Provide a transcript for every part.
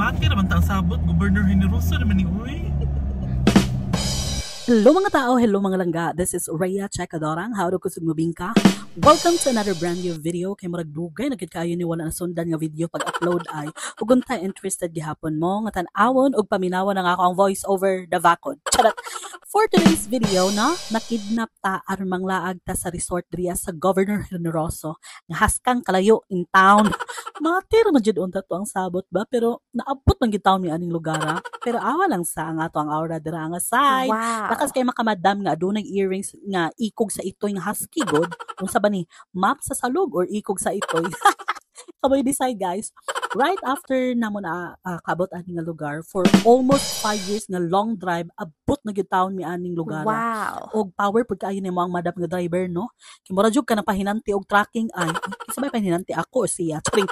Mati naman ta ang sabot, Governor Generoso naman ni Uy. Hello mga tao, hello mga langga. This is Rhea Chekadorang, how to kusog mubing ka. Welcome to another brand new video. Kay murag dugay nagkit kayo ni wala na sundan nga video pag upload ay ug ta interested gihapon mo nga tan-awon ug paminawon nga ako ang voice over the vacod. Charot. For today's video na nakidnap ta aron manglaag ta sa resort diriya sa Governor Generoso nga haskang kalayo in town. Matir man jud unta to ang sabot ba pero naabot man gid taon mi aning lugar. Pero awa lang sa nga to ang aura dira nga side. Wow. Lakas kay makamadam nga adunay earrings nga ikog sa itoy nga husky god. Unsa ba ni? Map sa salog or ikog sa itoy? Kamoy decide guys. Right after namo na kabot aning nga lugar for almost 5 years nga long drive abot na gyud taon mi aning lugar. Wow. Og power pud kaayo nimo ang madam nga driver no. Kimura jud ka na pahinanti og tracking ay sabay pahinanti ako or siya. Tsring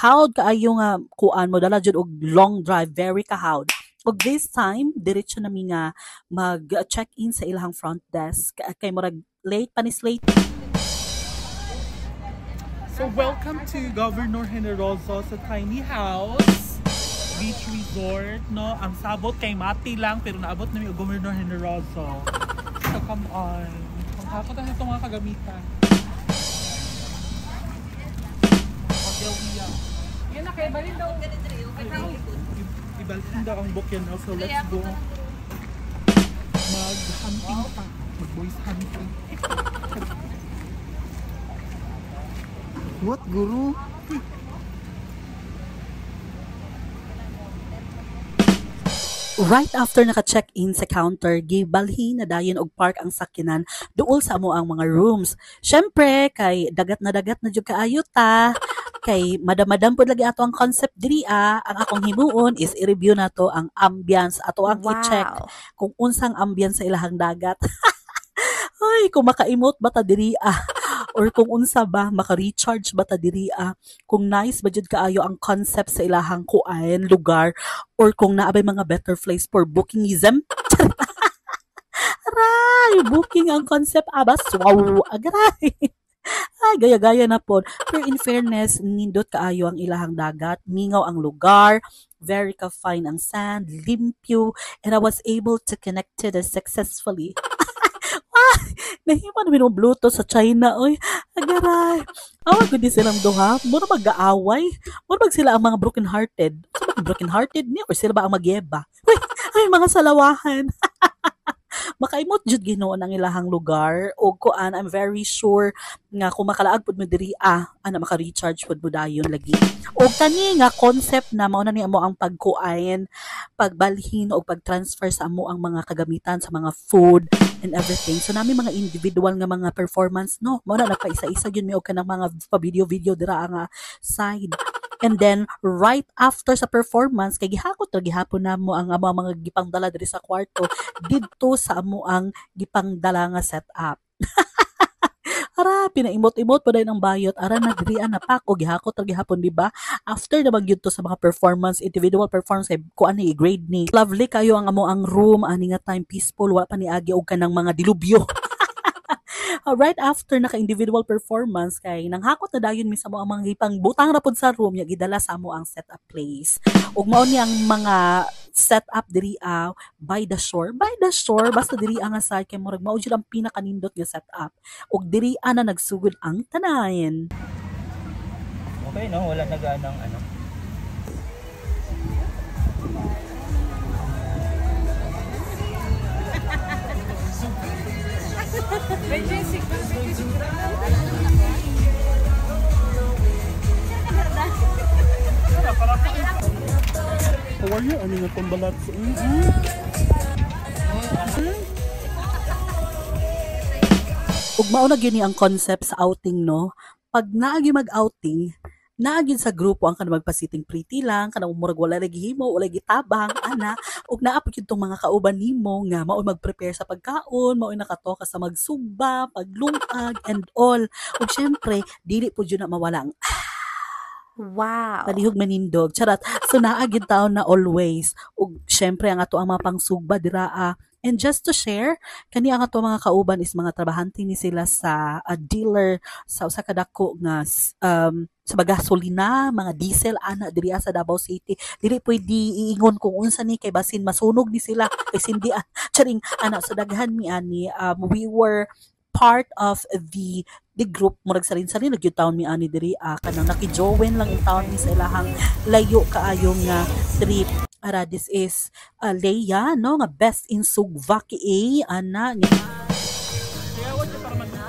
howd kaayo nga kuan mo dala jud og long drive very kahawd. Og this time diretso na mi nga mag-check-in sa ilang front desk kay murag late panis late. So welcome to Governor Generoso sa tiny house, beach resort, no? Ang sabot kay Mati lang pero naabot namin ang Governor Generoso. So come on. Pangkakot na itong mga kagamitan. Pagyawiya. Yan na, kaya balin daw. Ibalin daw ang book yan. So let's go. Mag-hunting pa. Mag-boys hunting. What, guru? Right after naka-check-in sa counter, gibalhin na dayon og park ang sakyanan duol sa amo ang mga rooms. Syempre, kay dagat na jud kaayo ta. Kay madam pud lagi ato ang concept diri ang akong himuon is i-review nato ang ambience ato ang i-check kung unsang ambience sa ilahang dagat. Ay, kung maka-emote ba ta diri or kung unsa ba maka-recharge ba ta diri kung nice ba jud kaayo ang concept sa ilahang kuan lugar or kung naabay mga better place for bookingism. Aray, booking ang concept abas wow agaray. Ay, gaya-gaya na po. Pero in fairness, nindot kaayo ang ilahang dagat, mingaw ang lugar, very ka-fine ang sand, limpyo, and I was able to connect to this successfully. Nahiman namin ang Bluetooth sa China, oy. Agaray. Awag ko din silang duha. Muna mag-aaway. Muna mag sila ang mga broken-hearted. So, ba broken-hearted niya? Or sila ba ang magyeba? Uy, ay, mga salawahan. Makaimot jud Ginoo ang ilahang lugar o kuan I'm very sure nga kung makalaag pud mo diri ana maka-recharge pud mo dayon lagi. O kani nga concept na mao na ni amo ang pagkuan, pagbalhin o pag-transfer sa amo ang mga kagamitan sa mga food and everything. So nami mga individual nga mga performance no. Mao na nagpaisa-isa gyud mi og kanang mga video dira nga side. And then, right after sa performance, kay gihakot na gihapon na mo ang mga gipangdala diri sa kwarto, didto sa amo ang gipangdala nga setup. Ara, pinaimot-imot pa dahil ang bayot. Ara, nagrian na pa ako, gihakot na gihapon, diba? After na magyud to sa mga performance, individual performance, kay kuan ni, grade ni. Lovely kayo ang amo ang room, ani nga time peaceful, wala pa ni agi og kanang mga dilubyo. Right after naka-individual performance kay nanghakot na dayon mi sa mo ang mga ipang butang ra pud sa room nya gidala sa mo ang setup place. Ug mao ni ang mga setup diri by the shore basta diri nga side kay murag mao jud ang pinakanindot nga setup. Ug diri na nagsugod ang tanan. Okay, no? Wala naganang ano. How are you? Ano nga pambalat sa Ug mao na gyud ni ang concept sa outing no. Pag naagi mag-outing, naagin sa grupo ang kanang magpasiting pretty lang, kanang murag wala lagi himo, wala gitabang ana, ug naapod yung tong mga kauban nimo nga mao mag-prepare sa pagkaon, mao nakatoka sa magsugba, paglungag and all. Ug syempre, dili pud yun na mawala ang Wow. palihog manindog. Charot. So naagid taon na always. Ug syempre ang ato ang mga pangsugba dira And just to share, kani ang ato mga kauban is mga trabahante ni sila sa dealer sa usa ka dako nga sa gasolina, mga diesel ana diri sa Davao City. Dili pwede iingon kung unsa ni kay basin masunog ni sila kay sindi charing ana so daghan mi ani we were part of the group murag salin-salin nagyud taon mi ani diri kanang nakijowen lang in town mi sa ilahang layo kaayo nga trip. Ara, this is Leia, no? Nga best in Sugva ki ana. Kaya wala para magdito.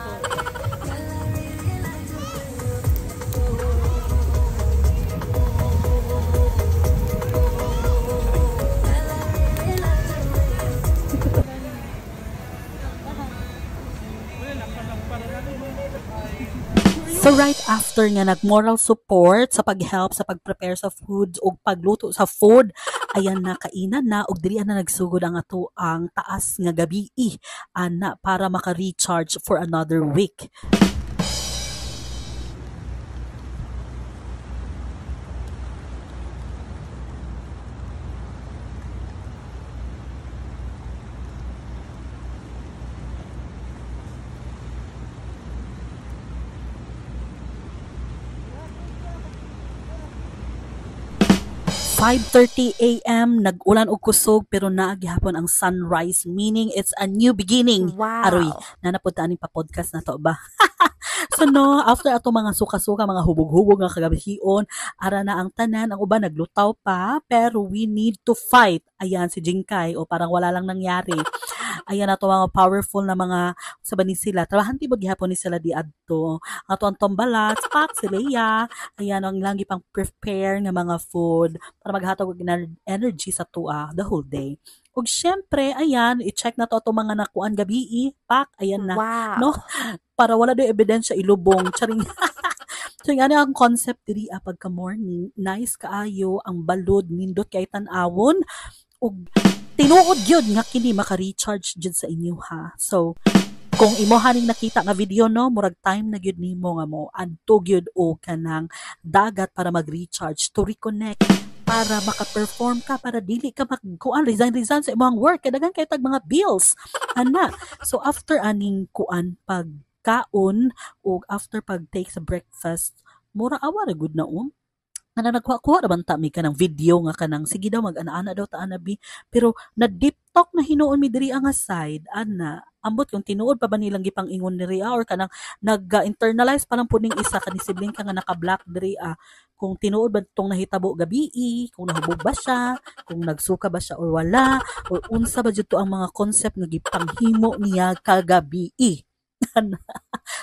So right after nga nag-moral support sa pag-help sa pag-prepare sa food o pagluto sa food, ayan na kainan na og diri na nagsugod ang ato ang taas nga gabi ana para maka-recharge for another week. AM, nag-ulan og kusog pero naa gihapon ang sunrise, meaning it's a new beginning. Wow. Aroy, nanapod ani pa podcast na to ba? So no, after ato mga suka-suka, mga hubog-hubog nga kagabihion, ara na ang tanan, ang uban naglutaw pa, pero we need to fight. Ayan si Jinkai, o parang wala lang nangyari. Ayan ato mga powerful na mga sabanin sila. Trabahanti ba gihapon ni sila di adto. Ato ang tombalat, pak si Leia. Ayan ang langi pang prepare nga mga food para maghatag og energy sa tua the whole day. Ug syempre, ayan, i-check na to ato mga nakuan gabi, pak, ayan na. Wow. No? Para wala do ebidensya ilubong. Charing. So, ano ang concept diri pagka morning, nice kaayo ang balod nindot kay tan-awon ug tinuod gyud nga kini maka-recharge jud sa inyo ha. So, kung imo haning nakita nga video no, murag time na gyud nimo nga mo adto gyud o kanang dagat para mag-recharge to reconnect para maka-perform ka para dili ka magkuan resign sa imong work kay daghan kay tag mga bills ana. So after aning kuan pagkaon o after pag-take sa breakfast, mura awa ra gud na nga nagkuha naman ta mi kanang video nga kanang sige daw mag-ana daw ta anabi pero na deep talk na hinuon mi diri ang side ana ambot kung tinuod pa ba nilang gipang-ingon diri or kanang nag-internalize pa lang puning isa kanang sibling ka nga naka-black diri kung tinuod ba tong nahitabo gabi kung nahubog ba siya kung nagsuka ba siya or wala or unsa ba jud to ang mga concept nga gipanghimo niya kagabi.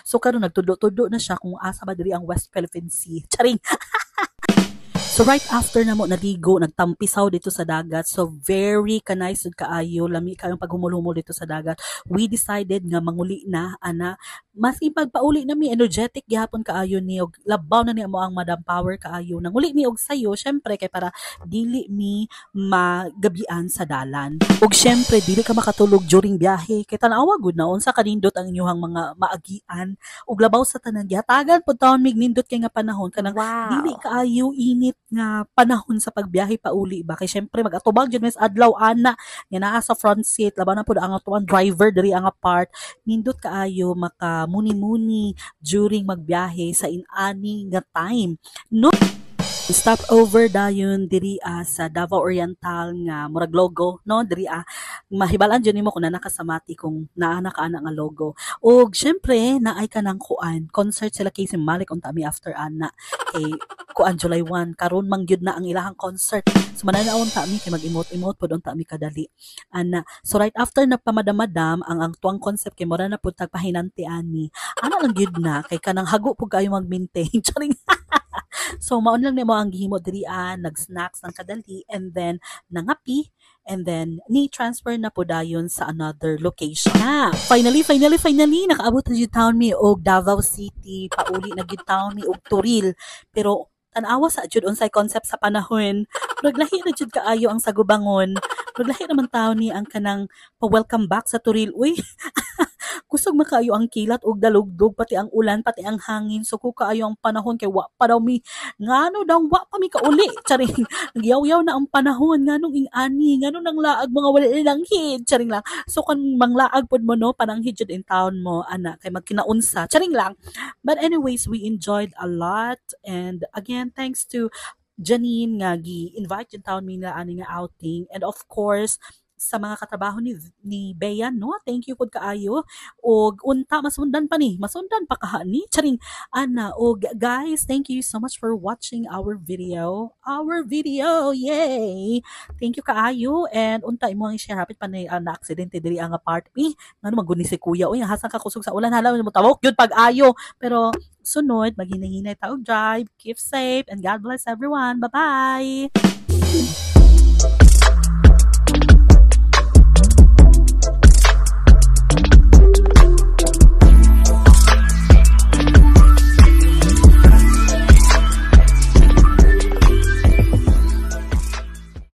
So karon nagtudo-tudo na siya kung asa ba diri ang West Philippine Sea. Charing. So right after na mo naligo, nagtampisaw dito sa dagat. So very kanay kaayo, lami kayong paghumul-humul dito sa dagat. We decided nga manguli na ana. Mas ipagpauli na mi energetic gihapon kaayo ni og labaw na ni mo ang Madam Power kaayo. Nanguli mi og sayo syempre kay para dili mi magabian sa dalan. Og syempre dili ka makatulog during biyahe kay tanawa gud na unsa kanindot ang inyong mga maagian og labaw sa tanan gihatagan pud taon mig nindot kay nga panahon kanang dili kaayo init nga panahon sa pagbiyahe pauli ba kay syempre magatubag jud mes adlaw ana nga naa sa front seat laban na pud ang atuang driver diri ang part nindot kaayo maka muni-muni during magbiyahe sa inani nga time no. Stop over dayon diri sa Davao Oriental nga murag logo no diri mahibalan jud nimo kung nakasamati kung naa ka ana nga logo ug syempre naay ka nang kuan concert sila Casey Malik unta mi after ana kay kuan July 1 karon man gyud na ang ilahang concert so mananaon ta mi kay mag-emote pud unta mi kadali ana so right after na pamamadam ang tuang concept kay mura na pud tagpahinanti ani ana lang gyud na kay kanang hago pud kayo mag-maintain charing. So, maon lang nimo ang gihimo diri nag-snacks ng kadali and then nangapi and then ni-transfer na po dayon sa another location. Finally, nakaabot na yung town mi og Davao City, pauli na yung town mi og Turil. Pero, tanawa sa jud unsay concept sa panahon. Naglahi na jud kaayo ang sagubangon. Naglahi naman taon ni ang kanang pa-welcome back sa Turil. Uy, kusog makaayo ang kilat ug dalugdog pati ang ulan pati ang hangin so ko kaayo ang panahon kay wa pa daw mi ngano daw wa pa mi kauli charing nagyaw-yaw na ang panahon nganong ing-ani nganong nang laag mga wala lang hid charing lang so kan manglaag pod mo no pananghid jud in town mo ana kay magkinaunsa charing lang but anyways we enjoyed a lot and again thanks to Janine nga gi-invite yung taon mi na ani nga outing and of course sa mga katrabaho ni Bea no thank you pud kaayo og unta masundan pa kaha ni charing ana og guys thank you so much for watching our video yay thank you kaayo and unta imo ang share hapit pa na aksidente diri ang part B ngano maguni si kuya oy hasang ka kusog sa ulan hala mo tawok gyud pag-ayo pero sunod maghinay-hinay ta og drive keep safe and God bless everyone bye bye